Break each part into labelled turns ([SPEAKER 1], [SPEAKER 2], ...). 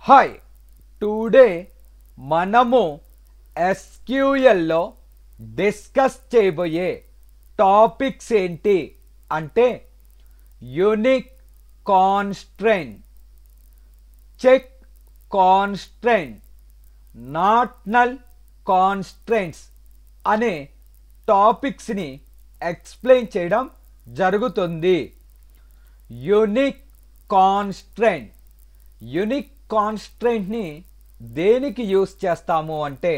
[SPEAKER 1] Hi today మనము ఎస్క్యూఎల్లో discuss చేయబోయే topics ఏంటి అంటే యూనిక్ కాన్స్ట్రెయింట్, చెక్ కాన్స్ట్రెయింట్, నాట్ నల్ కాన్స్ట్రెయింట్స్ అనే టాపిక్స్ని ఎక్స్ప్లెయిన్ చేయడం జరుగుతుంది. యూనిక్ కాన్స్ట్రెయింట్, యూనిక్ కాన్స్ట్రెయింట్ని దేనికి యూస్ చేస్తాము అంటే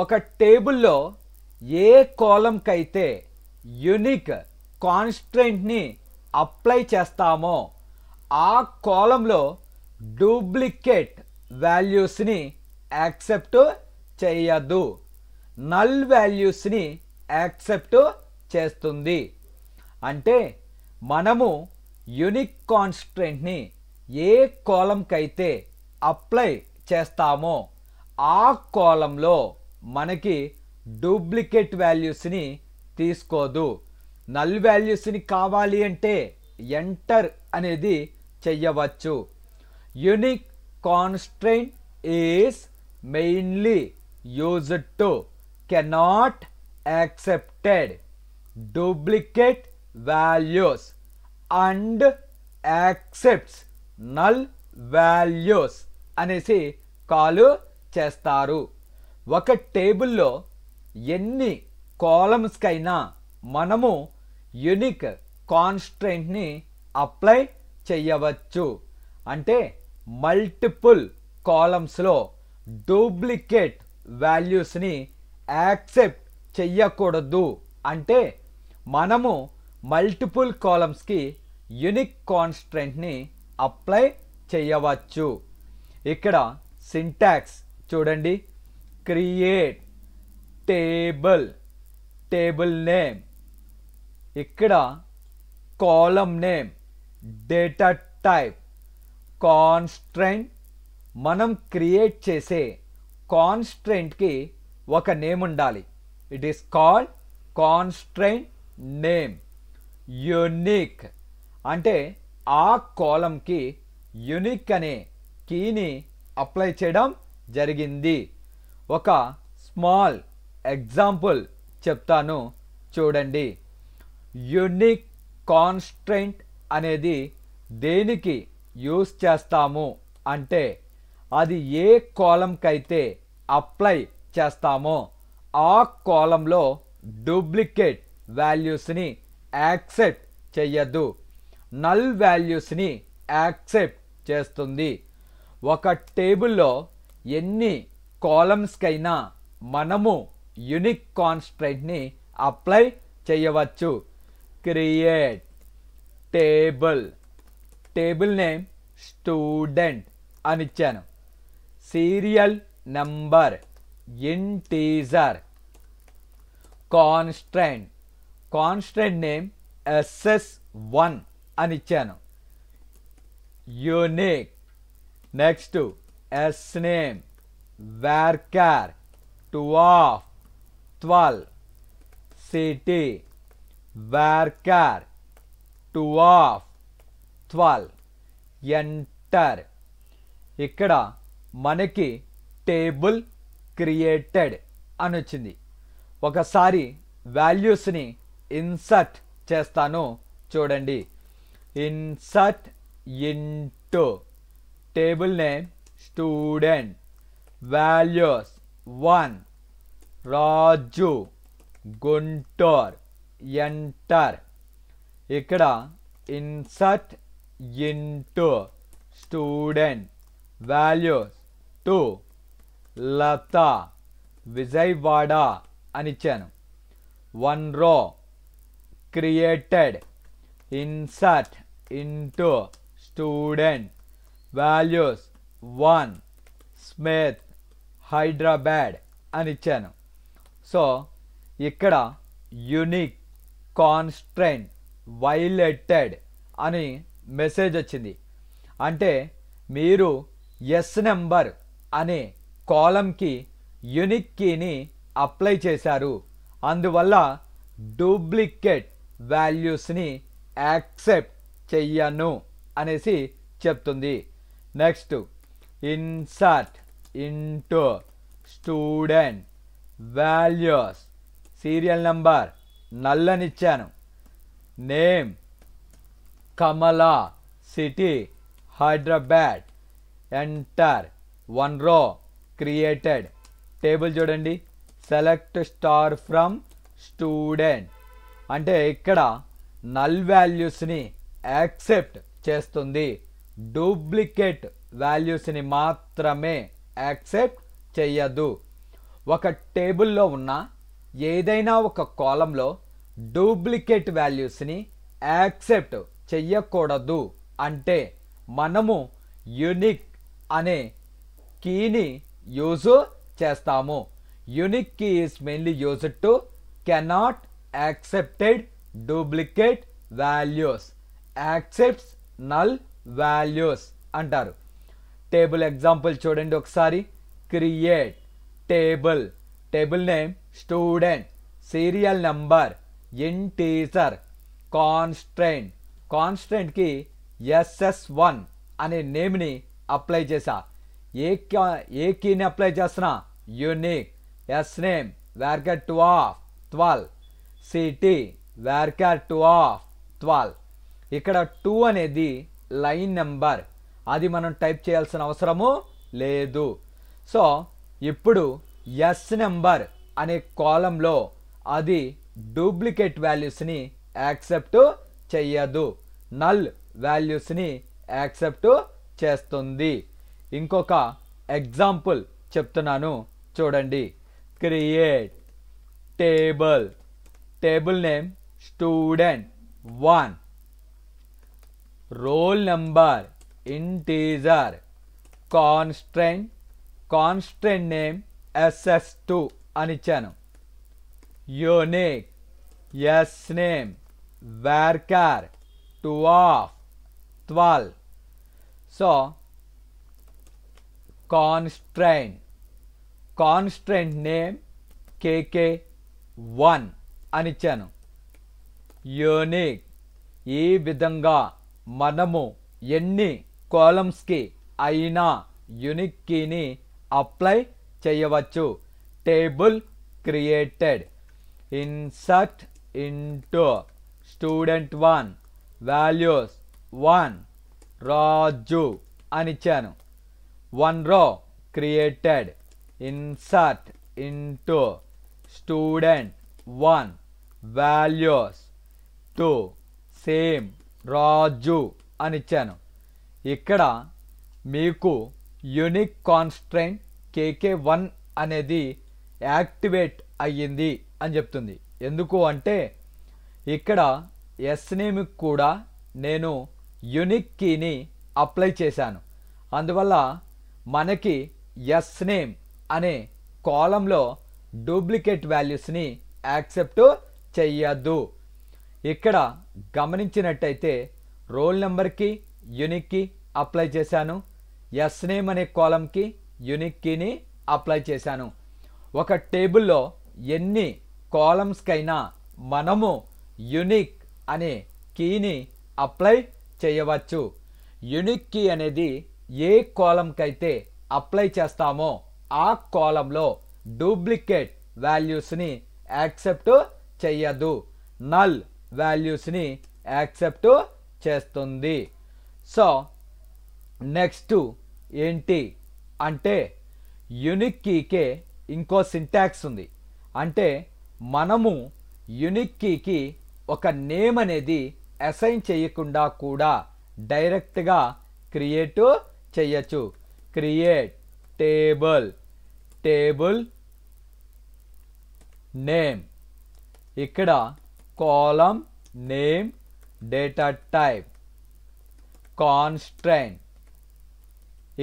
[SPEAKER 1] ఒక టేబుల్లో ఏ కాలంకి అయితే యూనిక్ కాన్స్ట్రెయింట్ని అప్లై చేస్తామో ఆ కాలంలో డూప్లికేట్ వాల్యూస్ని యాక్సెప్ట్ చేయదు, నల్ వాల్యూస్ని యాక్సెప్ట్ చేస్తుంది. అంటే మనము యూనిక్ కాన్స్ట్రెయింట్ని ఏ కాలంకి అయితే అప్లై చేస్తామో ఆ కాలంలో మనకి డూప్లికేట్ వాల్యూస్ని తీసుకోదు. నల్ వాల్యూస్ని కావాలి అంటే ఎంటర్ అనేది చెయ్యవచ్చు. Unique constraint is mainly used to cannot accepted duplicate values and accepts null values అనేసి కాల్ చేస్తారు. ఒక టేబుల్లో ఎన్ని కాలమ్స్కైనా మనము యూనిక్ కాన్స్ట్రెయింట్ని అప్లై చేయవచ్చు. అంటే మల్టిపుల్ కాలమ్స్లో డూప్లికేట్ వాల్యూస్ని యాక్సెప్ట్ చెయ్యకూడదు. అంటే మనము మల్టిపుల్ కాలమ్స్కి యూనిక్ కాన్స్ట్రెయింట్ని అప్లై చేయవచ్చు. ఇక్కడ సింటాక్స్ చూడండి. క్రియేట్ టేబుల్, టేబుల్ నేమ్, ఇక్కడ column name, data type, constraint. మనం క్రియేట్ చేసే కాన్స్ట్రెయింట్కి ఒక నేమ్ ఉండాలి. It is called constraint name. Unique అంటే ఆ కాలంకి యూనిక్ అనే కీని అప్లై చేయడం జరిగింది. ఒక స్మాల్ ఎగ్జాంపుల్ చెప్తాను చూడండి. యూనిక్ కాన్స్ట్రెయింట్ అనేది దేనికి యూస్ చేస్తాము అంటే అది ఏ కాలంకి అయితే అప్లై చేస్తామో ఆ కాలంలో డూప్లికేట్ వాల్యూస్ని యాక్సెప్ట్ చెయ్యదు, నల్ వాల్యూస్ని యాక్సెప్ట్ చేస్తుంది. ఒక టేబుల్లో ఎన్ని కాలమ్స్కైనా మనము యూనిక్ కాన్స్ట్రెయింట్ని అప్లై చేయవచ్చు. Create table, table name student అని ఇచ్చాను. Serial number integer. Constraint, constraint name SS1 అని ఇచ్చాను. Unique. Next S name varchar 2/12. City varchar 2/12. Enter. ఇక్కడ మనకి టేబుల్ క్రియేటెడ్ అని వచ్చింది. ఒకసారి వాల్యూస్ని ఇన్సర్ట్ చేస్తాను చూడండి. Insert into table name student, values 1 రాజు, గుంటూర్. ఎంటర్. ఇక్కడ ఇన్సర్ట్ ఇంటూ స్టూడెంట్, వాల్యూస్ 2 లత, విజయవాడ అని ఇచ్చాను. 1 row. Created. Insert into student, values 1 Smith, Hyderabad అని ఇచ్చాను. సో ఇక్కడ యూనిక్ కాన్స్ట్రెయింట్ వైలేటెడ్ అని మెసేజ్ వచ్చింది. అంటే మీరు ఎస్ నెంబర్ అనే కాలంకి యూనిక్ కీని అప్లై చేశారు, అందువల్ల డూప్లికేట్ వాల్యూస్ని యాక్సెప్ట్ చెయ్యను అనేసి చెప్తుంది. Next insert into student values, serial number null అని ఇచ్చాను, నేమ్ కమలా, city Hyderabad, enter, 1 row created. Table చూడండి, సెలెక్ట్ స్టార్ ఫ్రమ్ స్టూడెంట్ అంటే ఇక్కడ నల్ వాల్యూస్ని యాక్సెప్ట్ చేస్తుంది, డూప్లికేట్ వాల్యూస్ని మాత్రమే యాక్సెప్ట్ చెయ్యదు. ఒక టేబుల్లో ఉన్న ఏదైనా ఒక కాలంలో డూప్లికేట్ వాల్యూస్ని యాక్సెప్ట్ చెయ్యకూడదు అంటే మనము యూనిక్ అనే కీని యూజ్ చేస్తాము. Unique key is mainly used to cannot accepted duplicate values, accepts null values అంటారు. టేబుల్ ఎగ్జాంపుల్ చూడండి ఒకసారి. Create table, table name student, serial number integer, constraint, కాన్స్ట్రెంట్కి SS1 అనే నేమ్ని అప్లై చేసా. ఏ కీని అప్లై చేస్తున్నా? Unique. S name varchar 2 of 12, city varchar 2 of 12. ఇక్కడ 2 అనేది లైన్ నెంబర్, అది మనం టైప్ చేయాల్సిన అవసరము లేదు. సో ఇప్పుడు ఎస్ నెంబర్ అనే కాలంలో అది డూప్లికేట్ వాల్యూస్ని యాక్సెప్ట్ చెయ్యదు, నల్ వాల్యూస్ని యాక్సెప్ట్ చేస్తుంది. ఇంకొక ఎగ్జాంపుల్ చెప్తున్నాను చూడండి. Create table, table name student 1, roll number integer, constraint, constraint name SS2 అని ఇచ్చాను. Unique, S name varchar 2 of 12. So constraint, constraint name KK1 అని ఇచ్చాను. యూనిక్. ఈ విధంగా మనము ఎన్ని కాలమ్స్కి అయినా యూనిక్ కీని అప్లై చేయవచ్చు. Table created, insert into student 1 values 1 Raju అని ఇచ్చాను. 1 row created, insert into student 1 values 2 same Raju అని ఇచ్చాను. ఇక్కడ మీకు యూనిక్ కాన్స్ట్రెంట్ KK1 అనేది యాక్టివేట్ అయ్యింది అని చెప్తుంది. ఎందుకు అంటే ఇక్కడ ఎస్ నేమ్ కూడా నేను యూనిక్ కీని అప్లై చేశాను. అందువల్ల మనకి ఎస్ నేమ్ అనే కాలంలో డూప్లికేట్ వాల్యూస్ని యాక్సెప్ట్ చెయ్యదు. ఇక్కడ గమనించినట్టయితే రోల్ నెంబర్కి యూనిక్ కీ అప్లై చేశాను, ఎస్ నేమ్ అనే కాలంకి యూనిక్ కీని అప్లై చేశాను. ఒక టేబుల్లో ఎన్ని కాలమ్స్కైనా మనము యూనిక్ అనే కీని అప్లై చేయవచ్చు. యూనిక్ కీ అనేది ఏ కాలంకైతే అప్లై చేస్తామో ఆ కాలంలో డూప్లికేట్ వాల్యూస్ని యాక్సెప్ట్ చెయ్యదు, నల్ వాల్యూస్ని యాక్సెప్ట్ చేస్తుంది. సో నెక్స్ట్ ఏంటి అంటే యూనిక్ కీకే ఇంకో సింటాక్స్ ఉంది. అంటే మనము యూనిక్ కీకి ఒక నేమ్ అనేది అసైన్ చేయకుండా కూడా డైరెక్ట్గా క్రియేట్ చేయొచ్చు. క్రియేట్ టేబుల్, టేబుల్ నేమ్, ఇక్కడ కాలమ్ నేమ్ డేటా టైప్, కాన్స్ట్రెంట్,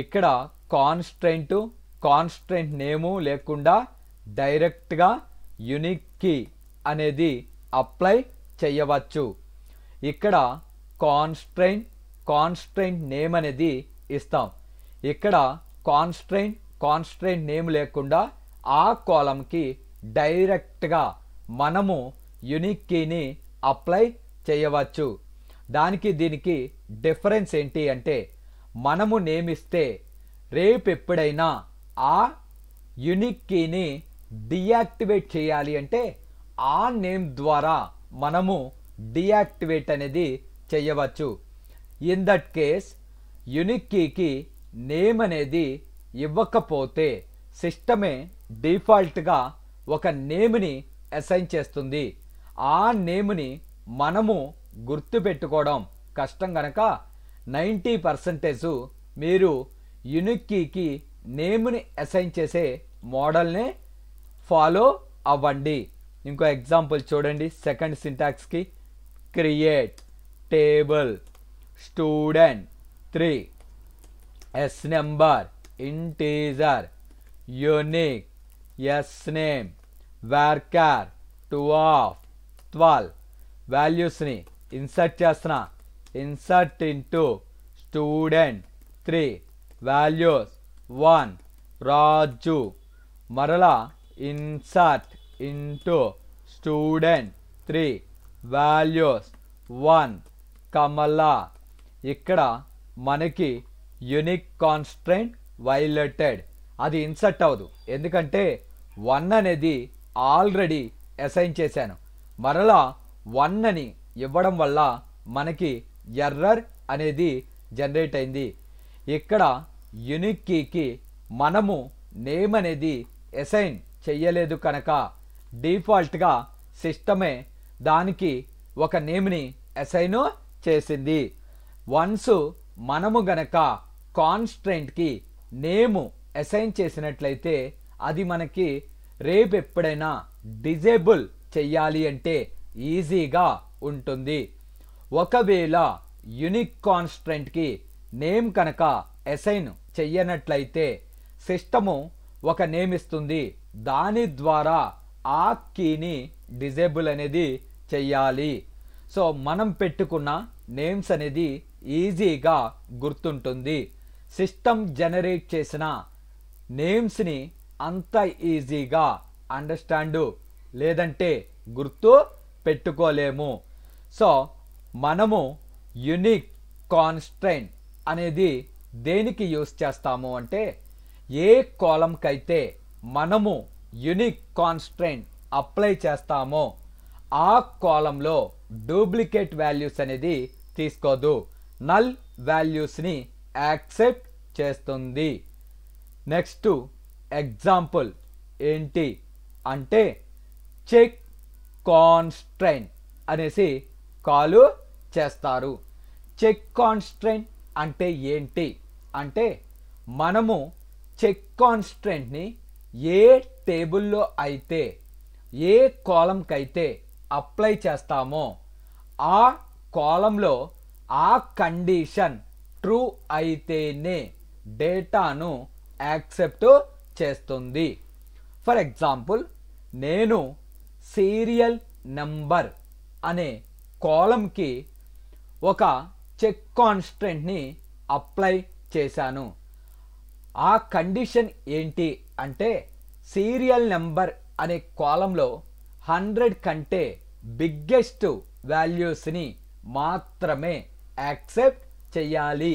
[SPEAKER 1] ఇక్కడ కాన్స్ట్రెంట్ నేము లేకుండా డైరెక్ట్గా యూనిక్ కీ అనేది అప్లై చేయవచ్చు. ఇక్కడ కాన్స్ట్రెంట్ నేమ్ అనేది ఇస్తాం. ఇక్కడ కాన్స్ట్రెంట్ నేమ్ లేకుండా ఆ కాలంకి డైరెక్ట్గా మనము యూనిక్ కీని అప్లై చేయవచ్చు. దానికి దీనికి డిఫరెన్స్ ఏంటి అంటే మనము నేమ్ ఇస్తే రేపు ఎప్పుడైనా ఆ యూనిక్ కీని డియాక్టివేట్ చేయాలి అంటే ఆ నేమ్ ద్వారా మనము డియాక్టివేట్ అనేది చేయవచ్చు. ఇన్ దట్ కేస్ యూనిక్ కీకి నేమ్ అనేది ఇవ్వకపోతే సిస్టమే డిఫాల్ట్గా ఒక నేమ్ని అసైన్ చేస్తుంది. ఆ నేమ్ని మనము గుర్తుపెట్టుకోవడం కష్టం కనుక 90% మీరు యూనిక్ కీకి నేమ్ని అసైన్ చేసే మోడల్ని ఫాలో అవ్వండి. ఇంకో ఎగ్జాంపుల్ చూడండి. సెకండ్ సింటాక్స్కి create table student 3 S number integer unique S name varchar 2 of 12 వాల్యూస్ని ఇన్సర్ట్ చేస్తున్నా. Insert into student 3 values 1 Raju. మరలా insert into student 3 values 1 Kamala. ఇక్కడ మనకి యూనిక్ కాన్స్ట్రెంట్ వైలేటెడ్, అది ఇన్సర్ట్ అవ్వదు ఎందుకంటే 1 అనేది ఆల్రెడీ అసైన్ చేశాను. మరలా 1 అని ఇవ్వడం వల్ల మనకి ఎర్రర్ అనేది జనరేట్ అయింది. ఇక్కడ యూనిక్ కీకి మనము నేమ్ అనేది అసైన్ చెయ్యలేదు కనుక డిఫాల్ట్గా సిస్టమే దానికి ఒక నేమ్ని అసైన్ చేసింది. వన్స్ మనము గనక కాన్స్ట్రెంట్కి నేము అసైన్ చేసినట్లయితే అది మనకి రేపు ఎప్పుడైనా డిజేబుల్ చెయ్యాలి అంటే ఈజీగా ఉంటుంది. ఒకవేళ యూనిక్ కాన్స్ట్రెంట్కి నేమ్ కనుక అసైన్ చెయ్యనట్లయితే సిస్టము ఒక నేమ్ ఇస్తుంది. దాని ద్వారా ఆ కీని డిజేబుల్ అనేది చెయ్యాలి. సో మనం పెట్టుకున్న నేమ్స్ అనేది ఈజీగా గుర్తుంటుంది. సిస్టమ్ జనరేట్ చేసిన నేమ్స్ని అంత ఈజీగా అండర్స్టాండ్ లేదంటే గుర్తు పెట్టుకోలేము. సో మనము యూనిక్ కాన్స్ట్రెంట్ అనేది దేనికి యూస్ చేస్తాము అంటే ఏ కాలంకి అయితే మనము యూనిక్ కాన్స్ట్రెంట్ అప్లై చేస్తామో ఆ కాలంలో డూప్లికేట్ వాల్యూస్ అనేది తీసుకోదు, నల్ వాల్యూస్ని యాక్సెప్ట్ చేస్తుంది. నెక్స్ట్ ఎగ్జాంపుల్ ఏంటి అంటే చెక్ కాన్స్ట్రెంట్ అనేసి కాల్ చేస్తారు. చెక్ కాన్స్ట్రెంట్ అంటే ఏంటి అంటే మనము చెక్ కాన్స్ట్రెంట్ని ఏ టేబుల్లో అయితే ఏ కాలంకి అయితే అప్లై చేస్తామో ఆ కాలంలో ఆ కండిషన్ ట్రూ అయితేనే డేటాను యాక్సెప్ట్ చేస్తుంది. ఫర్ ఎగ్జాంపుల్ నేను సీరియల్ నెంబర్ అనే కాలంకి ఒక చెక్ కాన్స్ట్రెంట్ని అప్లై చేశాను. ఆ కండిషన్ ఏంటి అంటే సీరియల్ నెంబర్ అనే కాలంలో 100 కంటే బిగ్గెస్ట్ వాల్యూస్ని మాత్రమే యాక్సెప్ట్ చేయాలి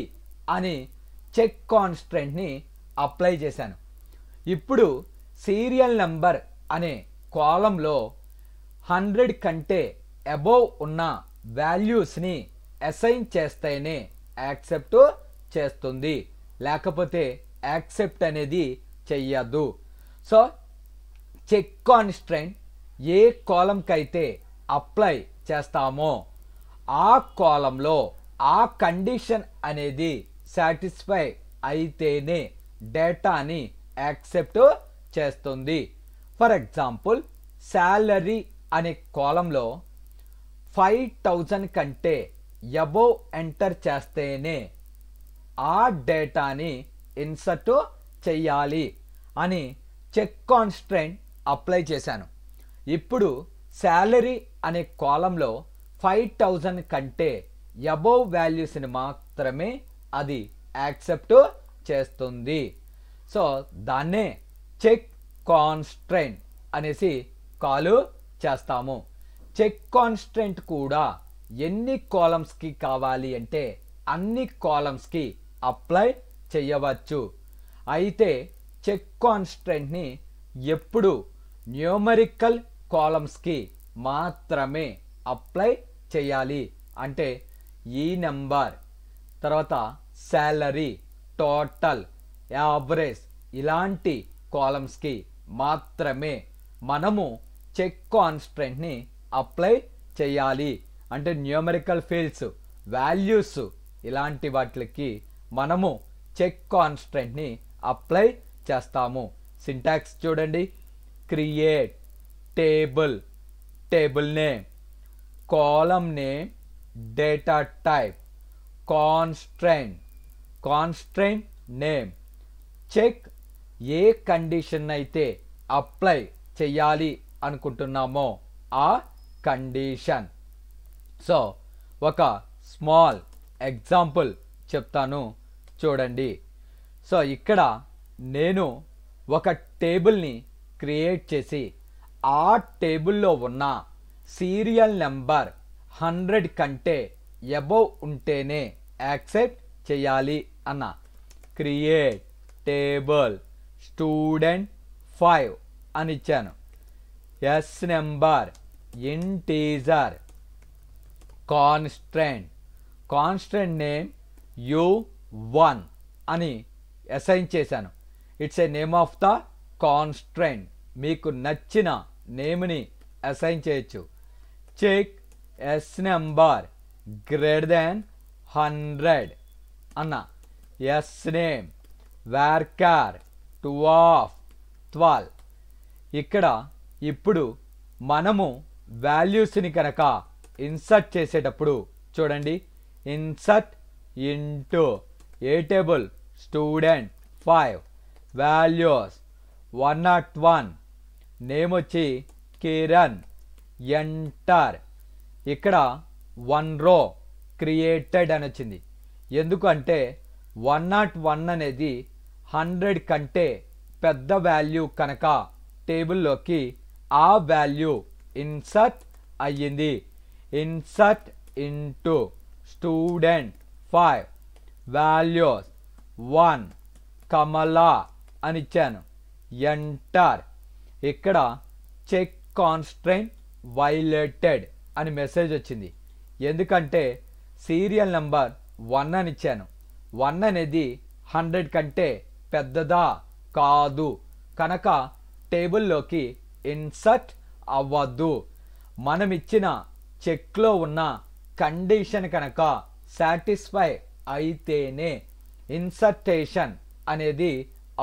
[SPEAKER 1] అని చెక్ కాన్స్ట్రెంట్ని అప్లై చేశాను. ఇప్పుడు సీరియల్ నెంబర్ అనే కాలంలో 100 కంటే అబోవ్ ఉన్న వాల్యూస్ని అసైన్ చేస్తేనే యాక్సెప్ట్ చేస్తుంది, లేకపోతే యాక్సెప్ట్ అనేది చెయ్యదు. సో చెక్ కాన్స్ట్రెంట్ ఏ కాలంకి అయితే అప్లై చేస్తామో ఆ కాలంలో ఆ కండిషన్ అనేది సాటిస్ఫై అయితేనే డేటాని యాక్సెప్ట్ చేస్తుంది. ఫర్ ఎగ్జాంపుల్ శాలరీ అనే కాలంలో 5000 కంటే అబోవ్ ఎంటర్ చేస్తేనే ఆ డేటాని ఇన్సర్ట్ చెయ్యాలి అని చెక్ కాన్స్ట్రెంట్ అప్లై చేశాను. ఇప్పుడు శాలరీ అనే కాలంలో 5000 కంటే అబోవ్ వాల్యూస్ని మాత్రమే అది యాక్సెప్ట్ చేస్తుంది. సో దాన్నే చెక్ కాన్స్ట్రెంట్ అనేసి కాల్ చేస్తాము. చెక్ కాన్స్ట్రెంట్ కూడా ఎన్ని కాలమ్స్కి కావాలి అంటే అన్ని కాలమ్స్కి అప్లై చేయవచ్చు. అయితే చెక్ కాన్స్టెంట్ని ఎప్పుడు న్యూమరికల్ కాలమ్స్కి మాత్రమే అప్లై చేయాలి. అంటే ఈ నెంబర్, తర్వాత శాలరీ, టోటల్, యావరేజ్ ఇలాంటి కాలమ్స్కి మాత్రమే మనము చెక్ కాన్స్టెంట్ని అప్లై చేయాలి. అంటే న్యూమరికల్ ఫీల్డ్స్, వాల్యూస్ ఇలాంటి వాటికి మనము చెక్ కాన్స్టెంట్ని అప్లై చేస్తాము. సింటాక్స్ చూడండి. Create table, table name, column name, data type, constraint, constraint name. Check ఏ కండిషన్ అయితే అప్లై చేయాలి అనుకుంటున్నామో ఆ కండిషన్. సో ఒక స్మాల్ ఎగ్జాంపుల్ చెప్తాను చూడండి. సో ఇక్కడ నేను ఒక టేబుల్ని క్రియేట్ చేసి ఆ టేబుల్లో ఉన్న సీరియల్ నెంబర్ 100 కంటే అబోవ్ ఉంటేనే యాక్సెప్ట్ చేయాలి అన్న. క్రియేట్ టేబుల్ స్టూడెంట్ 5 అని ఇచ్చాను. S number integer, constant, constant name U1 అని అసైన్ చేశాను. It's a name of the constant. మీకు నచ్చిన నేమ్ని అసైన్ చేయొచ్చు. Check S number greater than 100 అన్న. S name varchar 2 of 12. ఇక్కడ ఇప్పుడు మనము వాల్యూస్ని కనుక ఇన్సర్ట్ చేసేటప్పుడు చూడండి. ఇన్సర్ట్ ఇంటూ ఏ టేబుల్, స్టూడెంట్ 5, వాల్యూస్ 101, నేమ్ వచ్చి కిరణ్, ఎంటర్. ఇక్కడ 1 రో క్రియేటెడ్ అని వచ్చింది. ఎందుకంటే 101 అనేది 100 కంటే పెద్ద వాల్యూ కనుక టేబుల్లోకి ఆ వాల్యూ ఇన్సర్ట్ అయ్యింది. ఇన్సర్ట్ ఇంటూ స్టూడెంట్ 5, వాల్యూస్ 1, కమలా అని ఇచ్చాను. ఎంటర్. ఇక్కడ చెక్ కాన్స్టెంట్ వైలేటెడ్ అని మెసేజ్ వచ్చింది. ఎందుకంటే సీరియల్ నెంబర్ 1 అని ఇచ్చాను. 1 అనేది 100 కంటే పెద్దదా కాదు కనుక టేబుల్లోకి ఇన్సర్ట్ అవ్వద్దు. మనం ఇచ్చిన చెక్లో ఉన్న కండిషన్ కనుక సాటిస్ఫై అయితేనే ఇన్సర్టేషన్ అనేది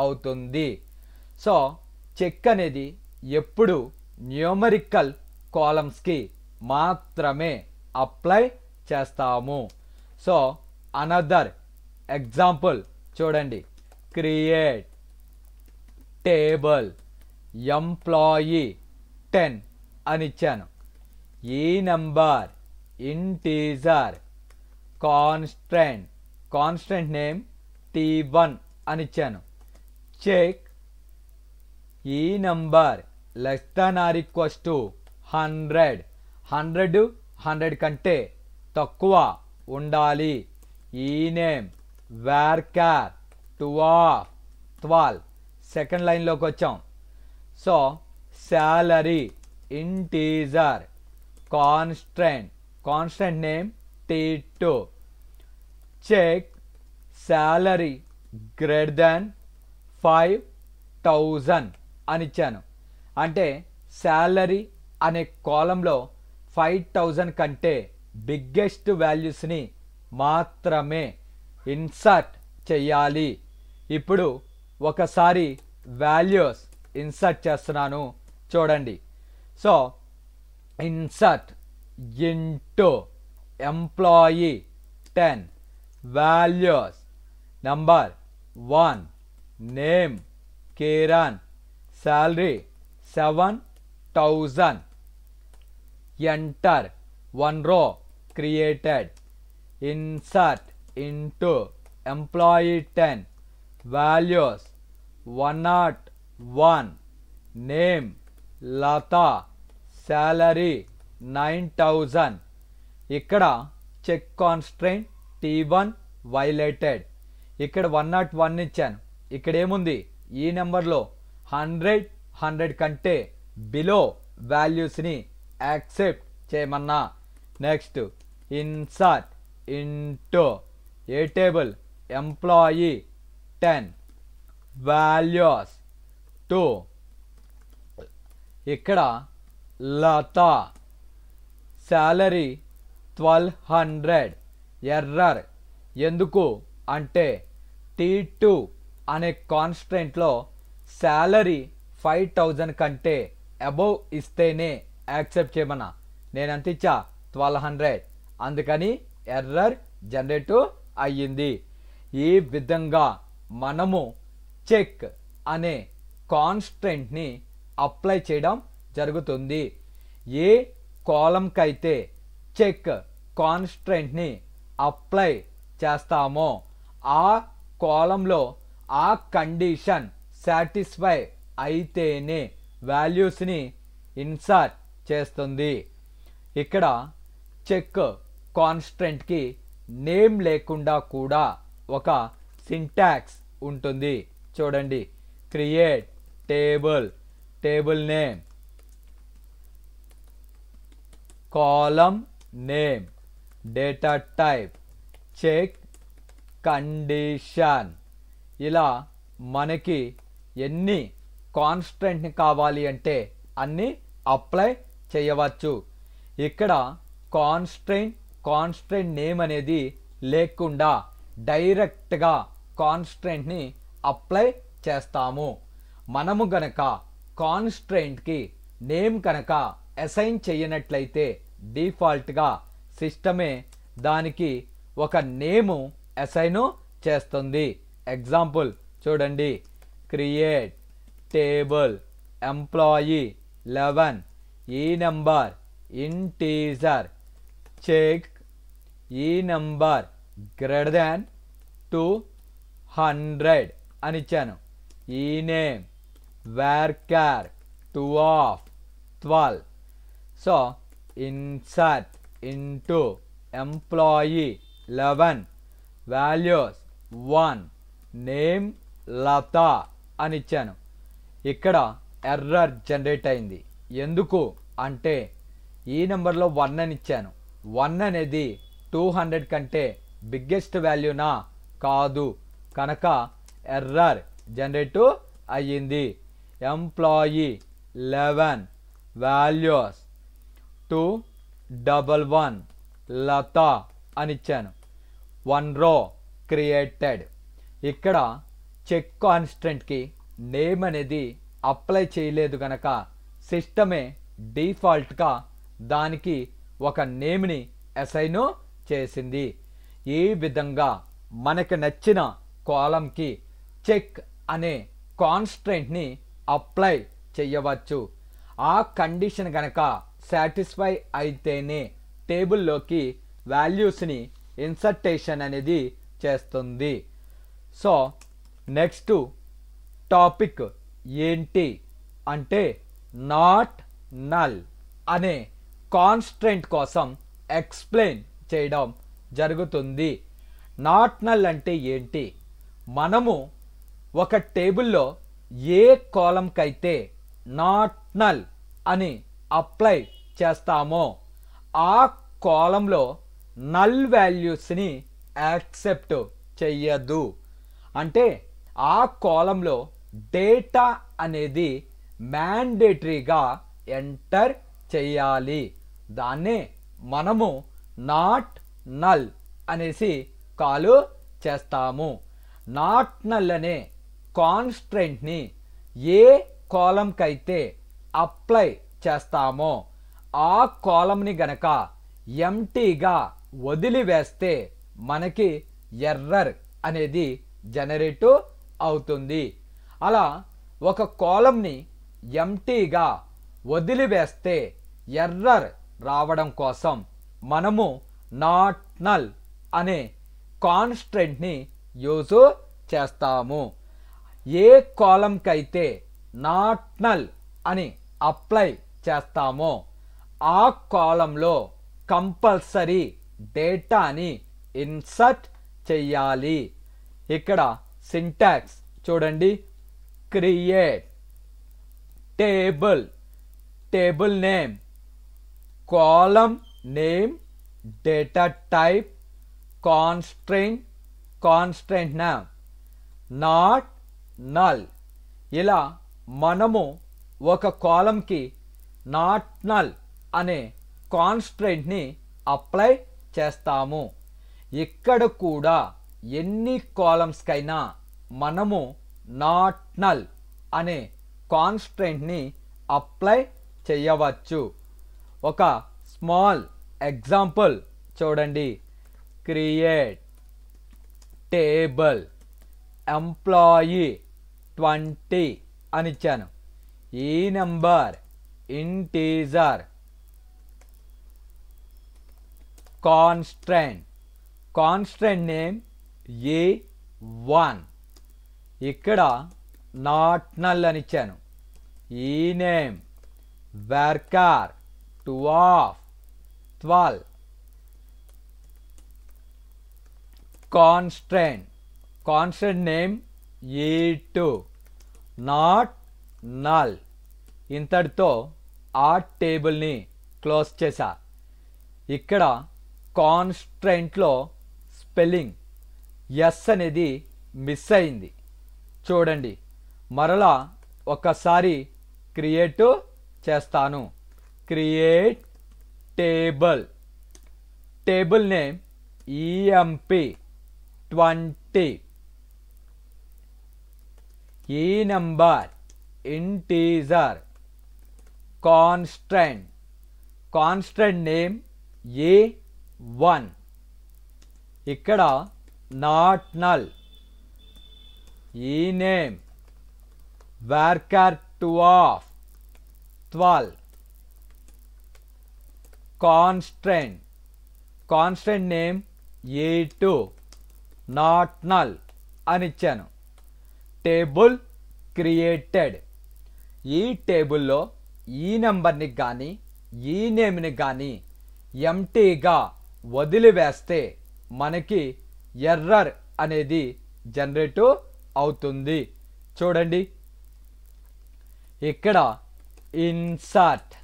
[SPEAKER 1] అవుతుంది. సో చెక్ అనేది ఎప్పుడు న్యూమరికల్ కాలమ్స్కి మాత్రమే అప్లై చేస్తాము. సో అనదర్ ఎగ్జాంపుల్ చూడండి. క్రియేట్ టేబుల్ ఎంప్లాయీ 10 అని ఇచ్చాను. ఈ number integer, constant, constant name T1 అని ఇచ్చాను. Check E number less than or equals to 100, 100 కంటే తక్కువ ఉండాలి. ఈ నేమ్ varchar 2 of 12. సెకండ్ లైన్లోకి వచ్చాం. So salary integer, constant, constant name T2. Check salary greater than 5000 అని ఇచ్చాను. అంటే శాలరీ అనే కాలంలో 5000 కంటే బిగ్గెస్ట్ వాల్యూస్ని మాత్రమే ఇన్సర్ట్ చేయాలి. ఇప్పుడు ఒకసారి వాల్యూస్ ఇన్సర్ట్ చేస్తున్నాను చూడండి. So insert into employee 10, values number 1, name Kiran, salary 7000. Enter. 1 row created. Insert into employee 10, values 101, name Lata, salary 9000. ఇక్కడ చెక్ కాన్స్టెంట్ T1 వైలేటెడ్. ఇక్కడ 101 ఇచ్చాను. ఇక్కడ ఏముంది, ఈ నెంబర్లో 100 కంటే బిలో వాల్యూస్ని యాక్సెప్ట్ చేయమన్నా. నెక్స్ట్ ఇన్సర్ట్ ఇంటూ ఏ టేబుల్, ఎంప్లాయీ 10 వాల్యూస్ 2. ఇక్కడ లత శాలరీ 1200. ఎర్రర్ ఎందుకు అంటే T2 అనే కాన్స్టెంట్లో శాలరీ 5000 కంటే అబోవ్ ఇస్తేనే యాక్సెప్ట్ చేయమన్నా. నేను ఎంత ఇచ్చా, 1200. అందుకని ఎర్రర్ జనరేట్ అయ్యింది. ఈ విధంగా మనము చెక్ అనే కాన్స్టెంట్ని అప్లై చేయడం జరుగుతుంది. ఏ కాలంకి అయితే చెక్ కాన్స్టెంట్ని అప్లై చేస్తామో ఆ కాలంలో ఆ కండిషన్ సాటిస్ఫై అయితేనే వాల్యూస్ని ఇన్సర్ట్ చేస్తుంది. ఇక్కడ చెక్ కాన్స్టెంట్కి నేమ్ లేకుండా కూడా ఒక సింటాక్స్ ఉంటుంది. చూడండి, create table, table name, column name, data type, check condition. ఇలా మనకి ఎన్ని కాన్స్టెంట్ని కావాలి అంటే అన్ని అప్లై చేయవచ్చు. ఇక్కడ కాన్స్టెంట్ నేమ్ అనేది లేకుండా డైరెక్ట్గా కాన్స్టెంట్ని అప్లై చేస్తాము. మనము గనక కాన్స్టెంట్కి నేమ్ కనుక అసైన్ చేయనట్లయితే డిఫాల్ట్గా సిస్టమే దానికి ఒక నేము అసైన్ చేస్తుంది. ఎగ్జాంపుల్ చూడండి, create table employee 11, E number integer, check E number greater than 200 అని ఇచ్చాను. E name varchar 2 of 12. So insert into employee 11 values 1, name Lata అని ఇచ్చాను. ఇక్కడ ఎర్రర్ జనరేట్ అయింది. ఎందుకు అంటే ఈ నెంబర్లో 1 అని ఇచ్చాను. 1 అనేది 200 కంటే బిగ్గెస్ట్ వాల్యూనా కాదు, కనుక ఎర్రర్ జనరేట్ అయ్యింది. ఎంప్లాయీ 11 వాల్యూస్ 211 లత అని ఇచ్చాను. 1 రో క్రియేటెడ్. ఇక్కడ చెక్ కాన్స్టెంట్కి నేమ్ అనేది అప్లై చేయలేదు కనుక సిస్టమే డిఫాల్ట్గా దానికి ఒక నేమ్ని అసైన్ చేసింది. ఈ విధంగా మనకు నచ్చిన కాలంకి చెక్ అనే కాన్స్టెంట్ని అప్లై చేయవచ్చు. ఆ కండిషన్ కనుక సాటిస్ఫై అయితేనే టేబుల్లోకి వాల్యూస్ని ఇన్సర్టేషన్ అనేది చేస్తుంది. సో నెక్స్ట్ టాపిక్ ఏంటి అంటే నాట్ నల్ అనే కాన్స్టెంట్ కోసం ఎక్స్ప్లెయిన్ చేయడం జరుగుతుంది. నాట్ నల్ అంటే ఏంటి, మనము ఒక టేబుల్లో ఏ కాలంకైతే నాట్ నల్ అని అప్లై చేస్తామో ఆ కాలంలో నల్ వాల్యూస్ని యాక్సెప్ట్ చెయ్యదు. అంటే ఆ కాలంలో డేటా అనేది మ్యాండేటరీగా ఎంటర్ చేయాలి. దాన్నే మనము నాట్ నల్ అనేసి కాల్ చేస్తాము. నాట్ నల్ అనే కాన్స్టెంట్ని ఏ కాలంకైతే అప్లై చేస్తామో ఆ కాలంని గనక ఎంటీగా వదిలివేస్తే మనకి ఎర్రర్ అనేది జనరేట్ అవుతుంది. అలా ఒక కాలంని ఎంటీగా వదిలివేస్తే ఎర్రర్ రావడం కోసం మనము నాట్ నల్ అనే కాన్స్టెంట్ని యూజ్ చేస్తాము. ఏ కాలంకైతే నాట్ నల్ అని అప్లై చేస్తామో ఆ కాలంలో కంపల్సరీ డేటాని ఇన్సర్ట్ చెయ్యాలి. ఇక్కడ సింటాక్స్ చూడండి, create table name, column name, data type, constraint name, not null. ఇలా మనము ఒక కాలంకి నాట్ నల్ అనే కాన్స్ట్రెంట్ని అప్లై చేస్తాము. ఇక్కడ కూడా ఎన్ని కాలమ్స్కైనా మనము నాట్ నల్ అనే కాన్స్ట్రెంట్ని అప్లై చేయవచ్చు. ఒక స్మాల్ ఎగ్జాంపుల్ చూడండి, క్రియేట్ టేబుల్ ఎంప్లాయీ 20 అని ఇచ్చాను. ఈ number integer, constraint name E1. ఇక్కడ నాట్ నల్ అని ఇచ్చాను. E name varchar 12. Constraint name E2, not null. ఇంతటితో ఆ టేబుల్ని క్లోజ్ చేశా. ఇక్కడ కాన్స్ట్రెంట్లో స్పెల్లింగ్ ఎస్ అనేది మిస్ అయింది. చూడండి, మరలా ఒకసారి క్రియేట్ చేస్తాను. Create table name EMP 20. E number integer, constraint name A1. ఇక్కడ not null. E name varchar 12. Constraint name E2, not null అని ఇచ్చాను. Table created. ఈ టేబుల్లో ఈ నెంబర్ని కానీ ఈ నేమ్ని కానీ ఎంటీగా వదిలివేస్తే మనకి ఎర్రర్ అనేది జనరేట్ అవుతుంది. చూడండి, ఇక్కడ insert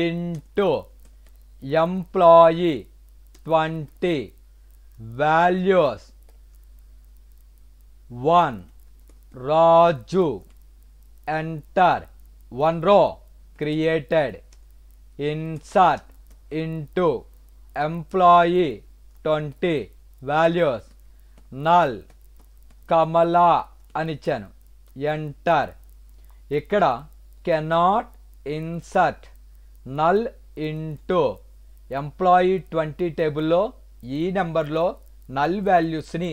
[SPEAKER 1] into employee 20 values 1 Raju, enter 1 row created. Insert into employee 20 values null Kamala అని ఇచ్చాను. ఎంటర్. ఇక్కడ cannot insert null into employee 20 టేబుల్లో ఈ నెంబర్లో నల్ వాల్యూస్ని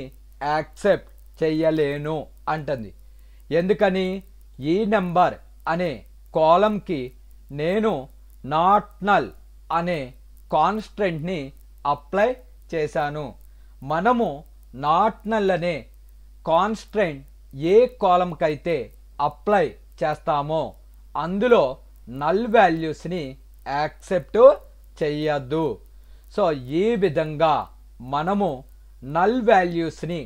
[SPEAKER 1] యాక్సెప్ట్ చెయ్యలేను అంటుంది. ఎందుకని? ఈ నెంబర్ అనే కాలంకి నేను నాట్ నల్ అనే కాన్స్ట్రెంట్ని అప్లై చేశాను. మనము నాట్ నల్ అనే కాన్స్ట్రెంట్ ఏ కాలంకైతే అప్లై చేస్తామో అందులో నల్ వాల్యూస్ని యాక్సెప్ట్ చెయ్యద్దు. సో ఈ విధంగా మనము నల్ వాల్యూస్ని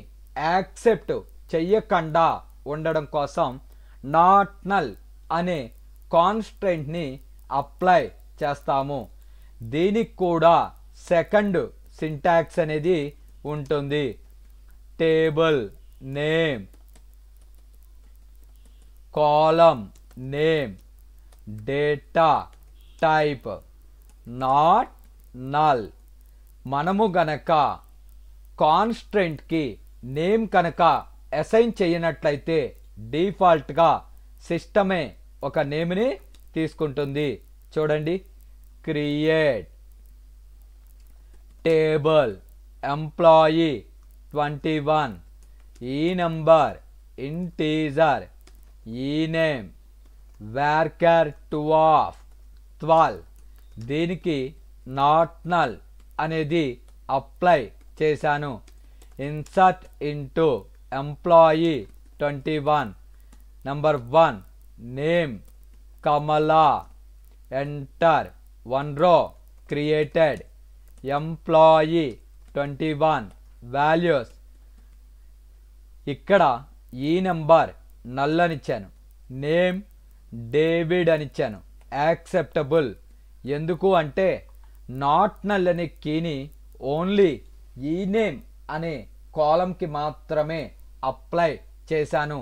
[SPEAKER 1] యాక్సెప్ట్ చెయ్యకుండా ఉండడం కోసం నాట్ నల్ అనే కాన్స్ట్రెంట్ని అప్లై చేస్తాము. దీనికి కూడా సెకండ్ సింటాక్స్ అనేది ఉంటుంది. Table name, column name, data type not null. మనము గనక కాన్స్ట్రెంట్కి నేమ్ కనుక అసైన్ చేయనట్లయితే డిఫాల్ట్గా సిస్టమే ఒక నేమ్ని తీసుకుంటుంది. చూడండి, create table employee 21. E number integer. E name varchar 12. దీనికి నాట్ నల్ అనేది అప్లై చేశాను. Insert into employee 21 number 1 name Kamala, enter 1 row created. Employee 21 values. ఇక్కడ ఈ నెంబర్ నల్ అని ఇచ్చాను. నేమ్ డేవిడ్ అని ఇచ్చాను. యాక్సెప్టబుల్. ఎందుకు అంటే నాట్ నల్ అనే కీని ఓన్లీ ఈ నేమ్ అనే కాలంకి మాత్రమే అప్లై చేశాను.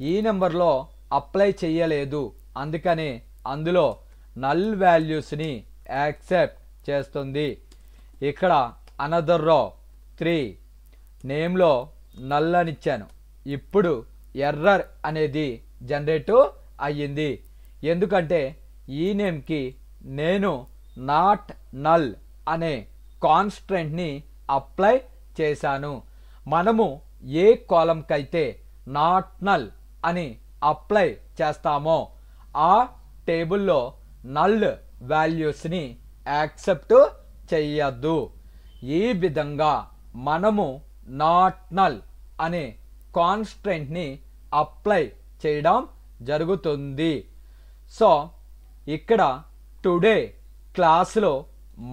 [SPEAKER 1] ఈ నెంబర్లో అప్లై చేయలేదు. అందుకని అందులో నల్ వాల్యూస్ని యాక్సెప్ట్ చేస్తుంది. ఇక్కడ అనదర్ రో 3 నేమ్లో నల్ అని ఇచ్చాను. ఇప్పుడు ఎర్రర్ అనేది జనరేట్ అయ్యింది. ఎందుకంటే ఈ నేమ్కి నేను నాట్ నల్ అనే కాన్స్టెంట్ని అప్లై చేశాను. మనము ఏ కాలంకి అయితే నాట్ నల్ అని అప్లై చేస్తామో ఆ టేబుల్లో నల్ వాల్యూస్ని యాక్సెప్ట్ చెయ్యొద్దు. ఈ విధంగా మనము నాట్ నల్ అనే కాన్స్టెంట్ని అప్లై చేయడం జరుగుతుంది. సో ఇక్కడ టుడే క్లాస్లో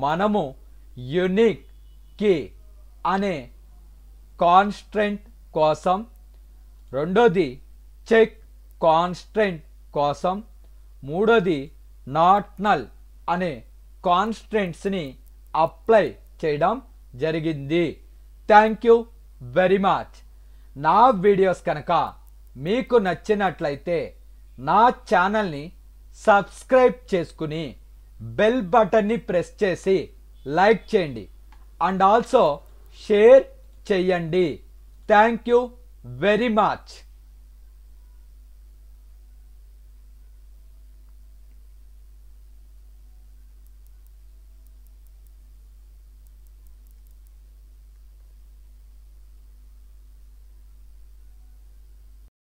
[SPEAKER 1] మనము యూనిక్ కీ అనే కాన్స్టెంట్ కోసం, రెండోది చెక్ కాన్స్టెంట్ కోసం, మూడోది నాట్ నల్ అనే కాన్స్టెంట్స్ని అప్లై చేయడం జరిగింది. Thank you very much. నా వీడియోస్ కనుక మీకు నచ్చినట్లయితే నా ఛానల్ని సబ్స్క్రైబ్ చేసుకుని బెల్ బటన్ని ప్రెస్ చేసి లైక్ చేయండి అండ్ ఆల్సో షేర్ చేయండి. Thank you very much.